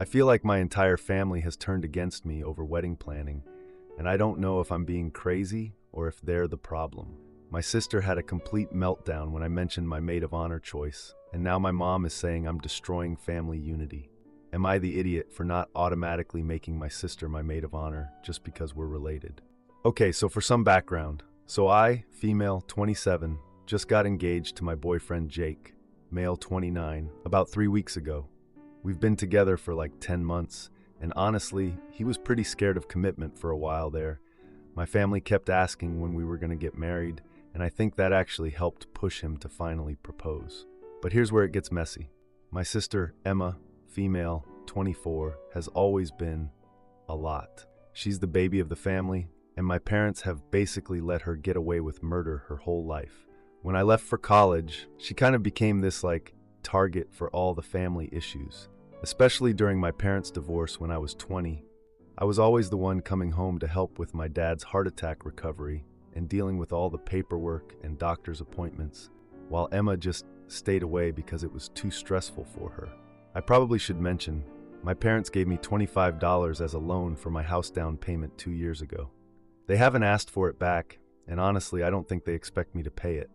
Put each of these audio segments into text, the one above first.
I feel like my entire family has turned against me over wedding planning, and I don't know if I'm being crazy or if they're the problem. My sister had a complete meltdown when I mentioned my maid of honor choice, and now my mom is saying I'm destroying family unity. Am I the idiot for not automatically making my sister my maid of honor just because we're related? Okay, so for some background. So I, female, 27, just got engaged to my boyfriend Jake, male 29, about 3 weeks ago. We've been together for like 10 months, and honestly, he was pretty scared of commitment for a while there. My family kept asking when we were going to get married, and I think that actually helped push him to finally propose. But here's where it gets messy. My sister, Emma, female, 24, has always been a lot. She's the baby of the family, and my parents have basically let her get away with murder her whole life. When I left for college, she kind of became this target for all the family issues. Especially during my parents' divorce when I was 20, I was always the one coming home to help with my dad's heart attack recovery and dealing with all the paperwork and doctor's appointments, while Emma just stayed away because it was too stressful for her. I probably should mention, my parents gave me $25 as a loan for my house down payment 2 years ago. They haven't asked for it back, and honestly, I don't think they expect me to pay it.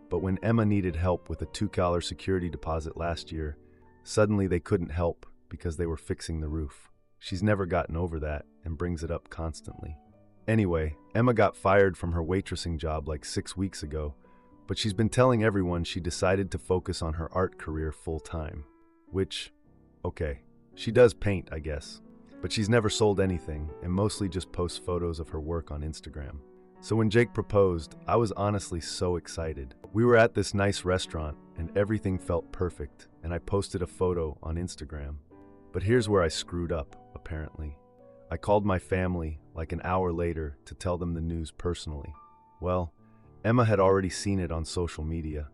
But when Emma needed help with a $2 security deposit last year, suddenly they couldn't help because they were fixing the roof. She's never gotten over that and brings it up constantly. Anyway, Emma got fired from her waitressing job like 6 weeks ago, but she's been telling everyone she decided to focus on her art career full time. Which, okay, she does paint, I guess, but she's never sold anything and mostly just posts photos of her work on Instagram. So when Jake proposed, I was honestly so excited. We were at this nice restaurant and everything felt perfect, and I posted a photo on Instagram. But here's where I screwed up, apparently. I called my family like an hour later to tell them the news personally. Well, Emma had already seen it on social media.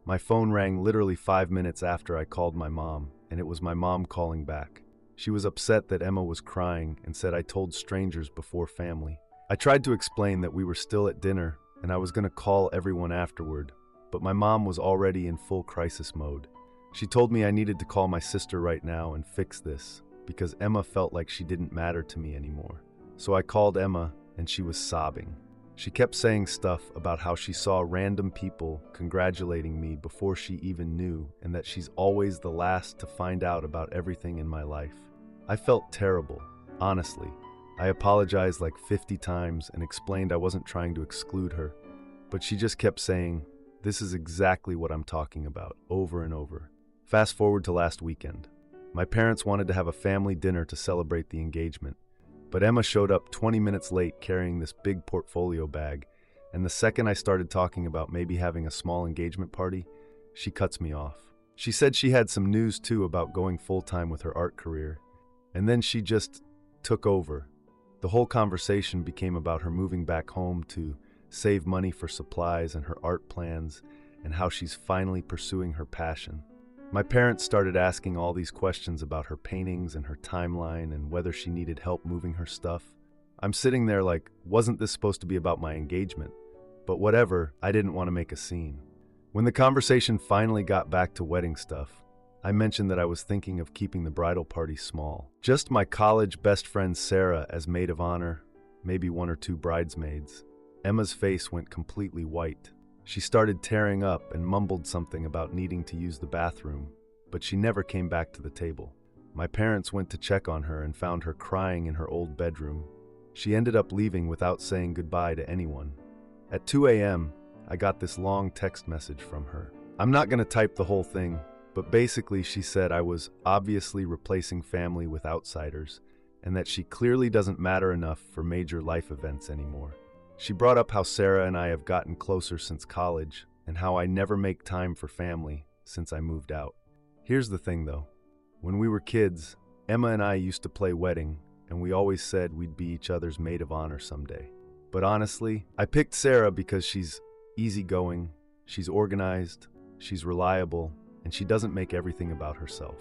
My phone rang literally 5 minutes after I called my mom, and it was my mom calling back. She was upset that Emma was crying and said I told strangers before family. I tried to explain that we were still at dinner and I was going to call everyone afterward, but my mom was already in full crisis mode. She told me I needed to call my sister right now and fix this because Emma felt like she didn't matter to me anymore. So I called Emma and she was sobbing. She kept saying stuff about how she saw random people congratulating me before she even knew and that she's always the last to find out about everything in my life. I felt terrible, honestly. I apologized like 50 times and explained I wasn't trying to exclude her, but she just kept saying, "This is exactly what I'm talking about," over and over. Fast forward to last weekend. My parents wanted to have a family dinner to celebrate the engagement, but Emma showed up 20 minutes late carrying this big portfolio bag, and the second I started talking about maybe having a small engagement party, she cuts me off. She said she had some news too about going full-time with her art career, and then she just took over. The whole conversation became about her moving back home to save money for supplies and her art plans and how she's finally pursuing her passion. My parents started asking all these questions about her paintings and her timeline and whether she needed help moving her stuff. I'm sitting there like, wasn't this supposed to be about my engagement? But whatever, I didn't want to make a scene. When the conversation finally got back to wedding stuff, I mentioned that I was thinking of keeping the bridal party small. Just my college best friend Sarah as maid of honor, maybe 1 or 2 bridesmaids. Emma's face went completely white. She started tearing up and mumbled something about needing to use the bathroom, but she never came back to the table. My parents went to check on her and found her crying in her old bedroom. She ended up leaving without saying goodbye to anyone. At 2 a.m., I got this long text message from her. I'm not going to type the whole thing, but basically she said I was obviously replacing family with outsiders and that she clearly doesn't matter enough for major life events anymore. She brought up how Sarah and I have gotten closer since college and how I never make time for family since I moved out. Here's the thing though. When we were kids, Emma and I used to play wedding and we always said we'd be each other's maid of honor someday. But honestly, I picked Sarah because she's easygoing, she's organized, she's reliable, and she doesn't make everything about herself.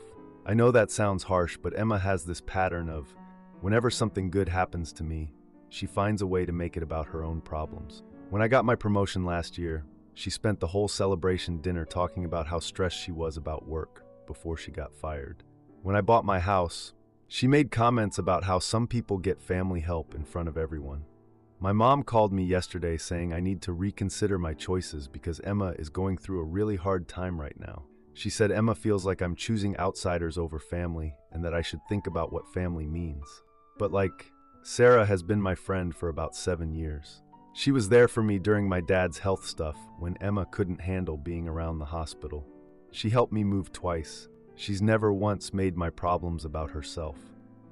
I know that sounds harsh, but Emma has this pattern of, whenever something good happens to me, she finds a way to make it about her own problems. When I got my promotion last year, she spent the whole celebration dinner talking about how stressed she was about work before she got fired. When I bought my house, She made comments about how some people get family help in front of everyone. My mom called me yesterday saying I need to reconsider my choices because Emma is going through a really hard time right now. She said Emma feels like I'm choosing outsiders over family and that I should think about what family means. But Sarah has been my friend for about 7 years. She was there for me during my dad's health stuff when Emma couldn't handle being around the hospital. She helped me move twice. She's never once made my problems about herself.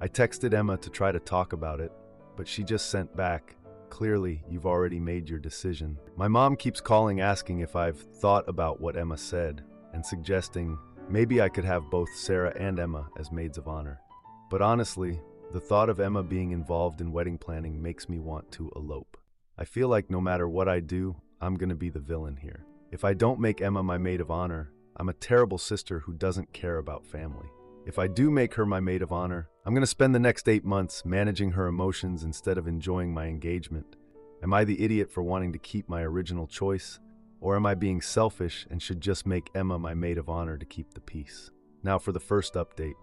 I texted Emma to try to talk about it, but she just sent back, "Clearly, you've already made your decision." My mom keeps calling asking if I've thought about what Emma said and suggesting maybe I could have both Sarah and Emma as maids of honor. But honestly, the thought of Emma being involved in wedding planning makes me want to elope. I feel like no matter what I do, I'm gonna be the villain here. If I don't make Emma my maid of honor, I'm a terrible sister who doesn't care about family. If I do make her my maid of honor, I'm going to spend the next 8 months managing her emotions instead of enjoying my engagement. Am I the idiot for wanting to keep my original choice? Or am I being selfish and should just make Emma my maid of honor to keep the peace? Now for the first update.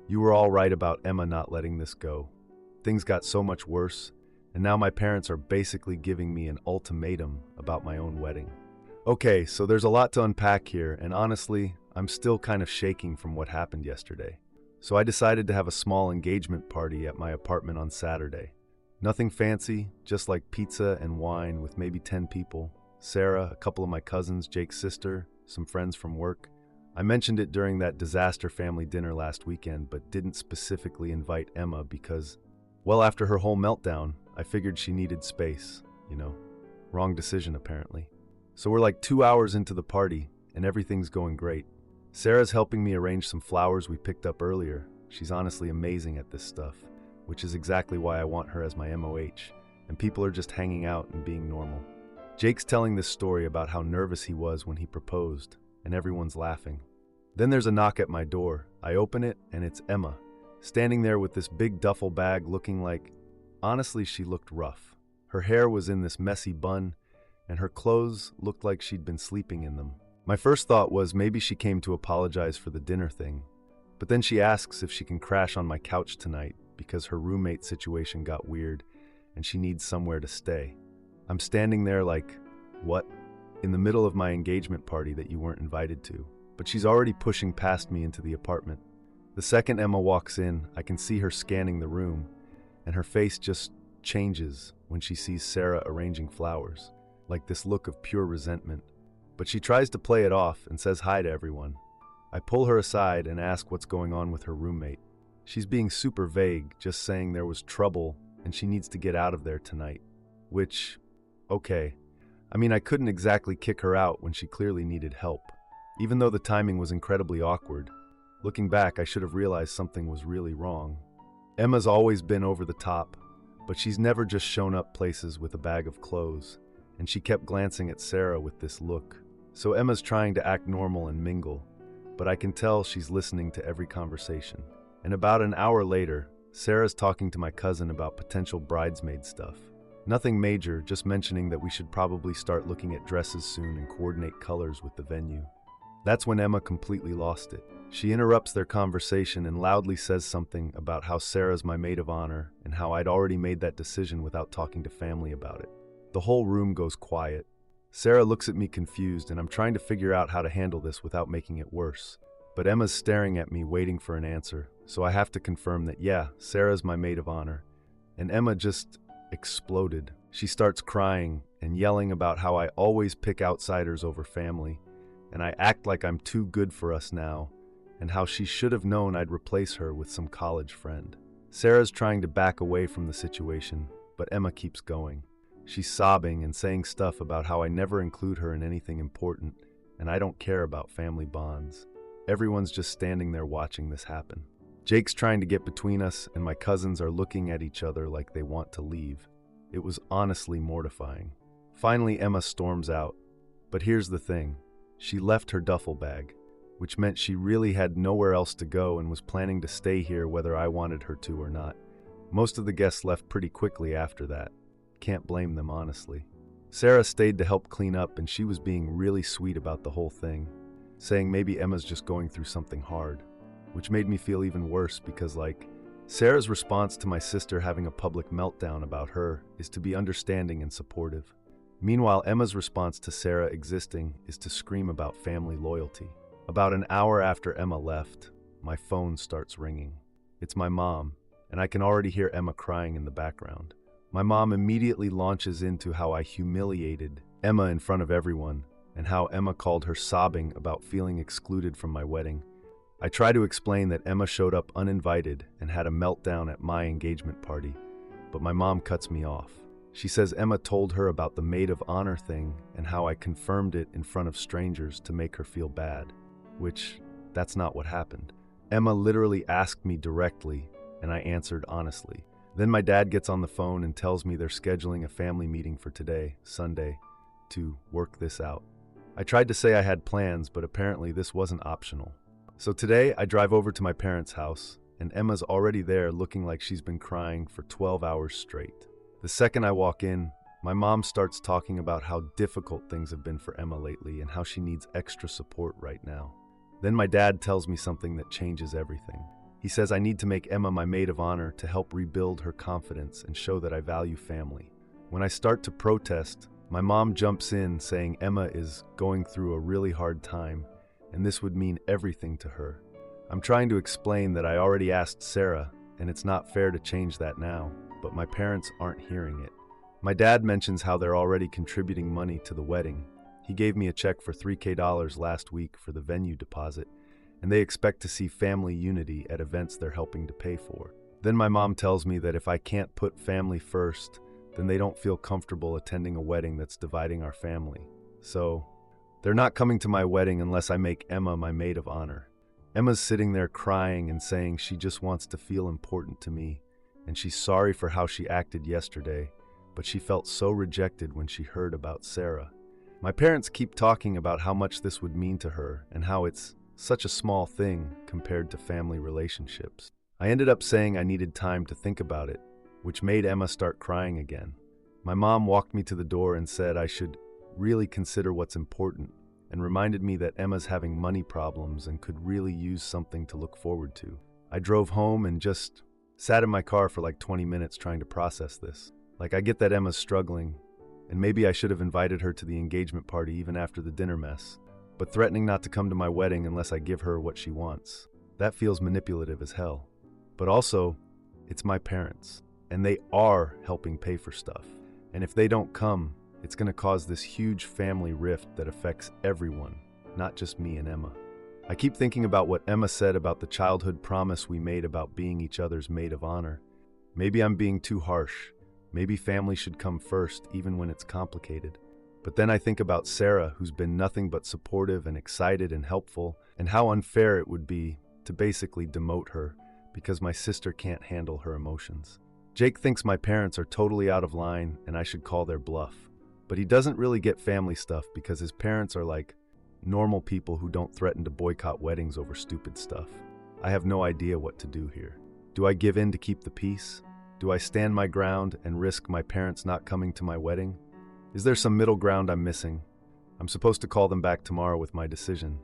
You were all right about Emma not letting this go. Things got so much worse, and now my parents are basically giving me an ultimatum about my own wedding. Okay, so there's a lot to unpack here, and honestly, I'm still kind of shaking from what happened yesterday. So I decided to have a small engagement party at my apartment on Saturday. Nothing fancy, just like pizza and wine with maybe 10 people. Sarah, a couple of my cousins, Jake's sister, some friends from work. I mentioned it during that disaster family dinner last weekend, but didn't specifically invite Emma because, well, after her whole meltdown, I figured she needed space, Wrong decision, apparently. So we're 2 hours into the party, and everything's going great. Sarah's helping me arrange some flowers we picked up earlier. She's honestly amazing at this stuff, which is exactly why I want her as my MOH, and people are just hanging out and being normal. Jake's telling this story about how nervous he was when he proposed, and everyone's laughing. Then there's a knock at my door. I open it, and it's Emma, standing there with this big duffel bag looking honestly, she looked rough. Her hair was in this messy bun, and her clothes looked like she'd been sleeping in them. My first thought was maybe she came to apologize for the dinner thing, but then she asks if she can crash on my couch tonight because her roommate situation got weird and she needs somewhere to stay. I'm standing there what? In the middle of my engagement party that you weren't invited to, but she's already pushing past me into the apartment. The second Emma walks in, I can see her scanning the room, and her face just changes when she sees Sarah arranging flowers. This look of pure resentment. But she tries to play it off and says hi to everyone. I pull her aside and ask what's going on with her roommate. She's being super vague, just saying there was trouble and she needs to get out of there tonight. Which, okay. I couldn't exactly kick her out when she clearly needed help. Even though the timing was incredibly awkward. Looking back, I should have realized something was really wrong. Emma's always been over the top, but she's never just shown up places with a bag of clothes. And she kept glancing at Sarah with this look. So Emma's trying to act normal and mingle, but I can tell she's listening to every conversation. And about an hour later, Sarah's talking to my cousin about potential bridesmaid stuff. Nothing major, just mentioning that we should probably start looking at dresses soon and coordinate colors with the venue. That's when Emma completely lost it. She interrupts their conversation and loudly says something about how Sarah's my maid of honor and how I'd already made that decision without talking to family about it. The whole room goes quiet. Sarah looks at me confused, and I'm trying to figure out how to handle this without making it worse. But Emma's staring at me, waiting for an answer, so I have to confirm that, yeah, Sarah's my maid of honor. And Emma just exploded. She starts crying and yelling about how I always pick outsiders over family, and I act like I'm too good for us now, and how she should have known I'd replace her with some college friend. Sarah's trying to back away from the situation, but Emma keeps going. She's sobbing and saying stuff about how I never include her in anything important, and I don't care about family bonds. Everyone's just standing there watching this happen. Jake's trying to get between us, and my cousins are looking at each other like they want to leave. It was honestly mortifying. Finally, Emma storms out. But here's the thing. She left her duffel bag, which meant she really had nowhere else to go and was planning to stay here whether I wanted her to or not. Most of the guests left pretty quickly after that. Can't blame them, honestly. Sarah stayed to help clean up, and she was being really sweet about the whole thing, saying maybe Emma's just going through something hard, which made me feel even worse because, Sarah's response to my sister having a public meltdown about her is to be understanding and supportive. Meanwhile, Emma's response to Sarah existing is to scream about family loyalty. About an hour after Emma left, my phone starts ringing. It's my mom, and I can already hear Emma crying in the background. My mom immediately launches into how I humiliated Emma in front of everyone, and how Emma called her sobbing about feeling excluded from my wedding. I try to explain that Emma showed up uninvited and had a meltdown at my engagement party, but my mom cuts me off. She says Emma told her about the maid of honor thing and how I confirmed it in front of strangers to make her feel bad, which that's not what happened. Emma literally asked me directly, and I answered honestly. Then my dad gets on the phone and tells me they're scheduling a family meeting for today, Sunday, to work this out. I tried to say I had plans, but apparently this wasn't optional. So today I drive over to my parents' house, and Emma's already there looking like she's been crying for 12 hours straight. The second I walk in, my mom starts talking about how difficult things have been for Emma lately and how she needs extra support right now. Then my dad tells me something that changes everything. He says I need to make Emma my maid of honor to help rebuild her confidence and show that I value family. When I start to protest, my mom jumps in saying Emma is going through a really hard time and this would mean everything to her. I'm trying to explain that I already asked Sarah and it's not fair to change that now, but my parents aren't hearing it. My dad mentions how they're already contributing money to the wedding. He gave me a check for $3,000 last week for the venue deposit, and they expect to see family unity at events they're helping to pay for. Then my mom tells me that if I can't put family first, then they don't feel comfortable attending a wedding that's dividing our family. So, they're not coming to my wedding unless I make Emma my maid of honor. Emma's sitting there crying and saying she just wants to feel important to me, and she's sorry for how she acted yesterday, but she felt so rejected when she heard about Sarah. My parents keep talking about how much this would mean to her and how it's such a small thing compared to family relationships. I ended up saying I needed time to think about it, which made Emma start crying again. My mom walked me to the door and said I should really consider what's important and reminded me that Emma's having money problems and could really use something to look forward to. I drove home and just sat in my car for like 20 minutes trying to process this. I get that Emma's struggling, and maybe I should have invited her to the engagement party even after the dinner mess, but threatening not to come to my wedding unless I give her what she wants. That feels manipulative as hell. But also, it's my parents, and they are helping pay for stuff. And if they don't come, it's going to cause this huge family rift that affects everyone, not just me and Emma. I keep thinking about what Emma said about the childhood promise we made about being each other's maid of honor. Maybe I'm being too harsh. Maybe family should come first, even when it's complicated. But then I think about Sarah, who's been nothing but supportive and excited and helpful, and how unfair it would be to basically demote her because my sister can't handle her emotions. Jake thinks my parents are totally out of line and I should call their bluff. But he doesn't really get family stuff because his parents are like normal people who don't threaten to boycott weddings over stupid stuff. I have no idea what to do here. Do I give in to keep the peace? Do I stand my ground and risk my parents not coming to my wedding? Is there some middle ground I'm missing? I'm supposed to call them back tomorrow with my decision.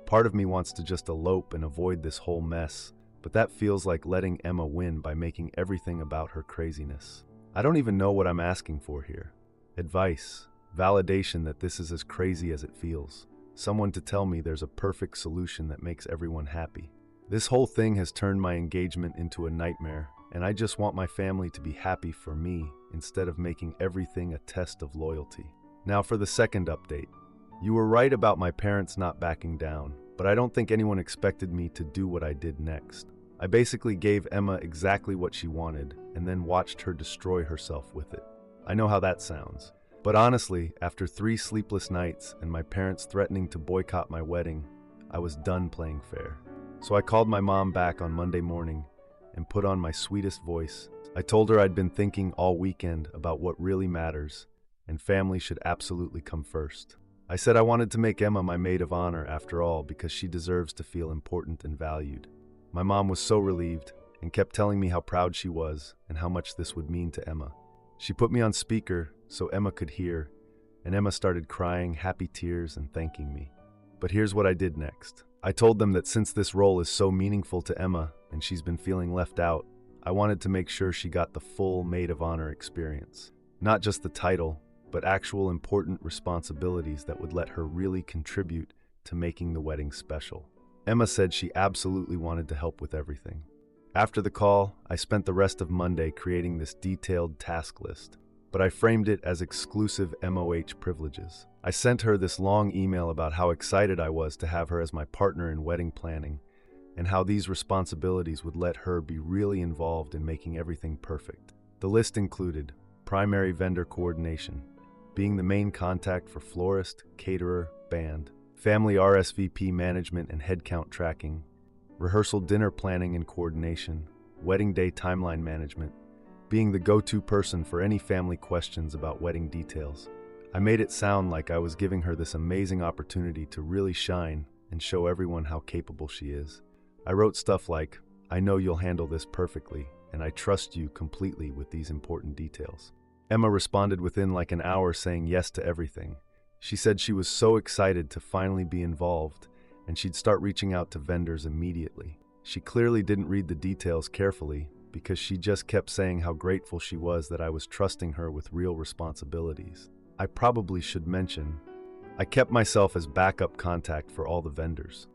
Part of me wants to just elope and avoid this whole mess, but that feels like letting Emma win by making everything about her craziness. I don't even know what I'm asking for here. Advice, validation that this is as crazy as it feels. Someone to tell me there's a perfect solution that makes everyone happy. This whole thing has turned my engagement into a nightmare, and I just want my family to be happy for me instead of making everything a test of loyalty. Now for the second update. You were right about my parents not backing down, but I don't think anyone expected me to do what I did next. I basically gave Emma exactly what she wanted and then watched her destroy herself with it. I know how that sounds, but honestly, after 3 sleepless nights and my parents threatening to boycott my wedding, I was done playing fair. So I called my mom back on Monday morning and put on my sweetest voice. I told her I'd been thinking all weekend about what really matters, and family should absolutely come first. I said I wanted to make Emma my maid of honor after all because she deserves to feel important and valued. My mom was so relieved and kept telling me how proud she was and how much this would mean to Emma. She put me on speaker so Emma could hear, and Emma started crying happy tears and thanking me. But here's what I did next. I told them that since this role is so meaningful to Emma and she's been feeling left out, I wanted to make sure she got the full Maid of Honor experience. Not just the title, but actual important responsibilities that would let her really contribute to making the wedding special. Emma said she absolutely wanted to help with everything. After the call, I spent the rest of Monday creating this detailed task list, but I framed it as exclusive MOH privileges. I sent her this long email about how excited I was to have her as my partner in wedding planning, and how these responsibilities would let her be really involved in making everything perfect. The list included primary vendor coordination, being the main contact for florist, caterer, band, family RSVP management and headcount tracking, rehearsal dinner planning and coordination, wedding day timeline management, being the go-to person for any family questions about wedding details. I made it sound like I was giving her this amazing opportunity to really shine and show everyone how capable she is. I wrote stuff like, "I know you'll handle this perfectly, and I trust you completely with these important details." Emma responded within like an hour saying yes to everything. She said she was so excited to finally be involved, and she'd start reaching out to vendors immediately. She clearly didn't read the details carefully, because she just kept saying how grateful she was that I was trusting her with real responsibilities. I probably should mention, I kept myself as backup contact for all the vendors,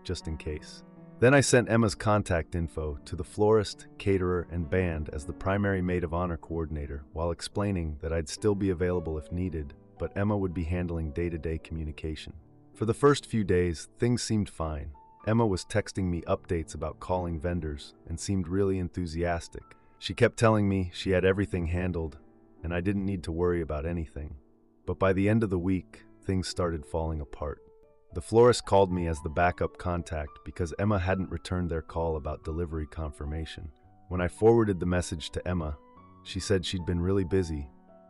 just in case. Then I sent Emma's contact info to the florist, caterer, and band as the primary Maid of Honor coordinator, while explaining that I'd still be available if needed, but Emma would be handling day-to-day communication. For the first few days, things seemed fine. Emma was texting me updates about calling vendors and seemed really enthusiastic. She kept telling me she had everything handled and I didn't need to worry about anything. But by the end of the week, things started falling apart. The florist called me as the backup contact because Emma hadn't returned their call about delivery confirmation. When I forwarded the message to Emma, she said she'd been really busy,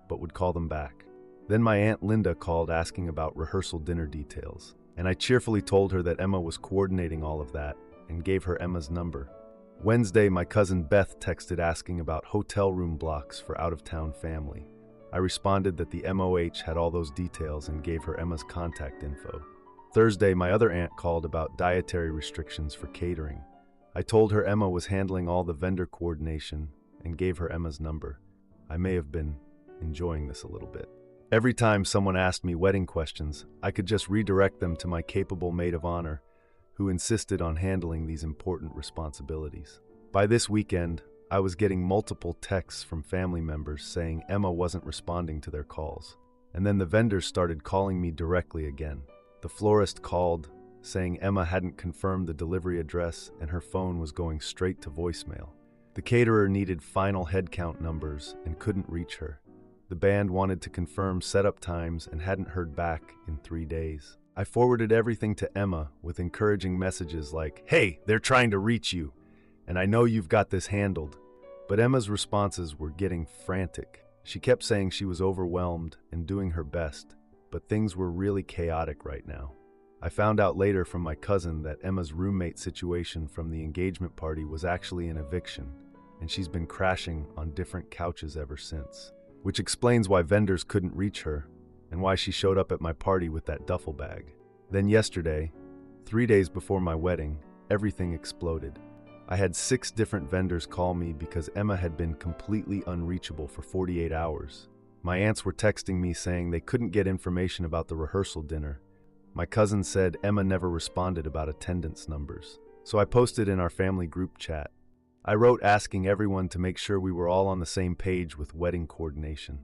but would call them back. Then my Aunt Linda called asking about rehearsal dinner details, and I cheerfully told her that Emma was coordinating all of that and gave her Emma's number. Wednesday, my cousin Beth texted asking about hotel room blocks for out-of-town family. I responded that the MOH had all those details and gave her Emma's contact info. Thursday, my other aunt called about dietary restrictions for catering. I told her Emma was handling all the vendor coordination and gave her Emma's number. I may have been enjoying this a little bit. Every time someone asked me wedding questions, I could just redirect them to my capable Maid of Honor, who insisted on handling these important responsibilities. By this weekend, I was getting multiple texts from family members saying Emma wasn't responding to their calls. And then the vendors started calling me directly again. The florist called, saying Emma hadn't confirmed the delivery address and her phone was going straight to voicemail. The caterer needed final headcount numbers and couldn't reach her. The band wanted to confirm setup times and hadn't heard back in 3 days. I forwarded everything to Emma with encouraging messages like, "Hey, they're trying to reach you, and I know you've got this handled." But Emma's responses were getting frantic. She kept saying she was overwhelmed and doing her best, but things were really chaotic right now. I found out later from my cousin that Emma's roommate situation from the engagement party was actually an eviction, and she's been crashing on different couches ever since. Which explains why vendors couldn't reach her, and why she showed up at my party with that duffel bag. Then yesterday, 3 days before my wedding, everything exploded. I had 6 different vendors call me because Emma had been completely unreachable for 48 hours. My aunts were texting me saying they couldn't get information about the rehearsal dinner. My cousin said Emma never responded about attendance numbers. So I posted in our family group chat. I wrote asking everyone to make sure we were all on the same page with wedding coordination.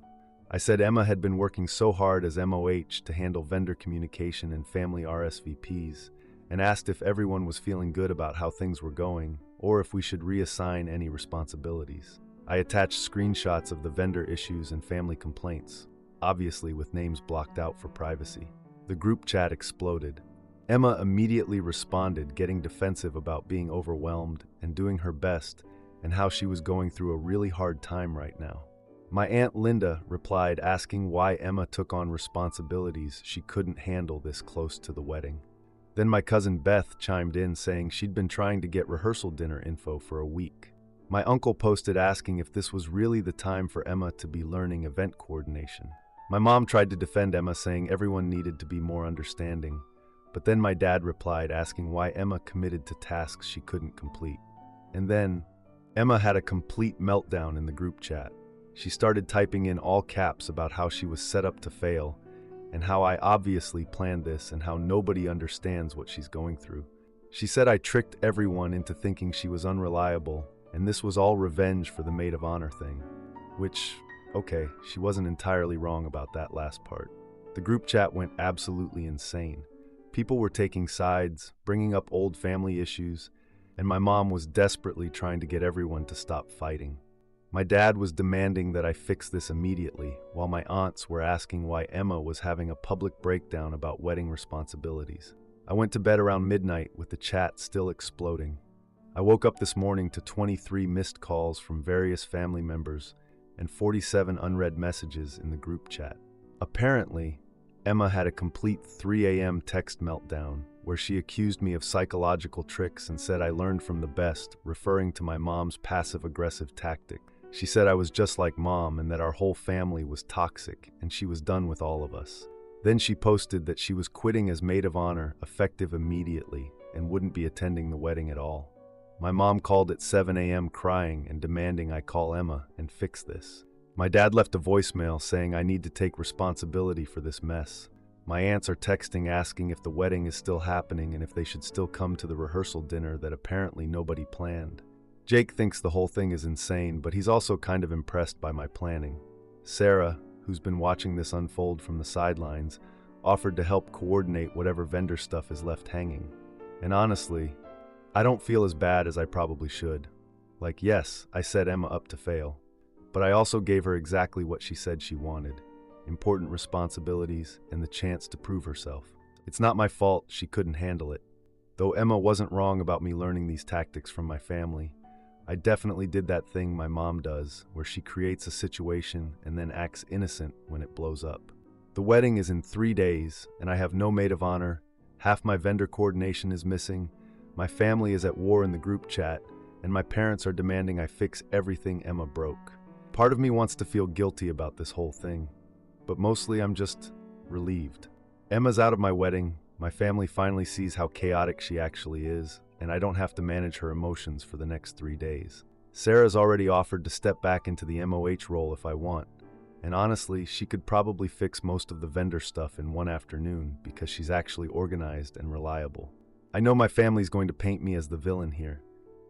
I said Emma had been working so hard as MOH to handle vendor communication and family RSVPs, and asked if everyone was feeling good about how things were going, or if we should reassign any responsibilities. I attached screenshots of the vendor issues and family complaints, obviously with names blocked out for privacy. The group chat exploded. Emma immediately responded, getting defensive about being overwhelmed and doing her best, and how she was going through a really hard time right now. My Aunt Linda replied asking why Emma took on responsibilities she couldn't handle this close to the wedding. Then my cousin Beth chimed in saying she'd been trying to get rehearsal dinner info for a week. My uncle posted asking if this was really the time for Emma to be learning event coordination. My mom tried to defend Emma, saying everyone needed to be more understanding, but then my dad replied asking why Emma committed to tasks she couldn't complete. And then, Emma had a complete meltdown in the group chat. She started typing in all caps about how she was set up to fail, and how I obviously planned this and how nobody understands what she's going through. She said I tricked everyone into thinking she was unreliable, and this was all revenge for the maid of honor thing. Which, okay, she wasn't entirely wrong about that last part. The group chat went absolutely insane. People were taking sides, bringing up old family issues, and my mom was desperately trying to get everyone to stop fighting. My dad was demanding that I fix this immediately, while my aunts were asking why Emma was having a public breakdown about wedding responsibilities. I went to bed around midnight with the chat still exploding. I woke up this morning to 23 missed calls from various family members and 47 unread messages in the group chat. Apparently, Emma had a complete 3 a.m. text meltdown where she accused me of psychological tricks and said I learned from the best, referring to my mom's passive-aggressive tactic. She said I was just like mom and that our whole family was toxic and she was done with all of us. Then she posted that she was quitting as maid of honor, effective immediately, and wouldn't be attending the wedding at all. My mom called at 7 a.m. crying and demanding I call Emma and fix this. My dad left a voicemail saying I need to take responsibility for this mess. My aunts are texting asking if the wedding is still happening and if they should still come to the rehearsal dinner that apparently nobody planned. Jake thinks the whole thing is insane, but he's also kind of impressed by my planning. Sarah, who's been watching this unfold from the sidelines, offered to help coordinate whatever vendor stuff is left hanging. And honestly, I don't feel as bad as I probably should. Like, yes, I set Emma up to fail, but I also gave her exactly what she said she wanted: important responsibilities and the chance to prove herself. It's not my fault she couldn't handle it. Though Emma wasn't wrong about me learning these tactics from my family, I definitely did that thing my mom does, where she creates a situation and then acts innocent when it blows up. The wedding is in 3 days, and I have no maid of honor, half my vendor coordination is missing, my family is at war in the group chat, and my parents are demanding I fix everything Emma broke. Part of me wants to feel guilty about this whole thing, but mostly I'm just relieved. Emma's out of my wedding, my family finally sees how chaotic she actually is, and I don't have to manage her emotions for the next 3 days. Sarah's already offered to step back into the MOH role if I want, and honestly, she could probably fix most of the vendor stuff in one afternoon because she's actually organized and reliable. I know my family's going to paint me as the villain here,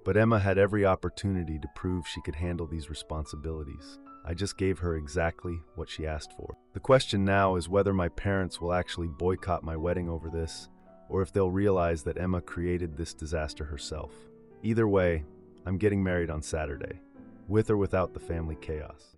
but Emma had every opportunity to prove she could handle these responsibilities. I just gave her exactly what she asked for. The question now is whether my parents will actually boycott my wedding over this, or if they'll realize that Emma created this disaster herself. Either way, I'm getting married on Saturday, with or without the family chaos.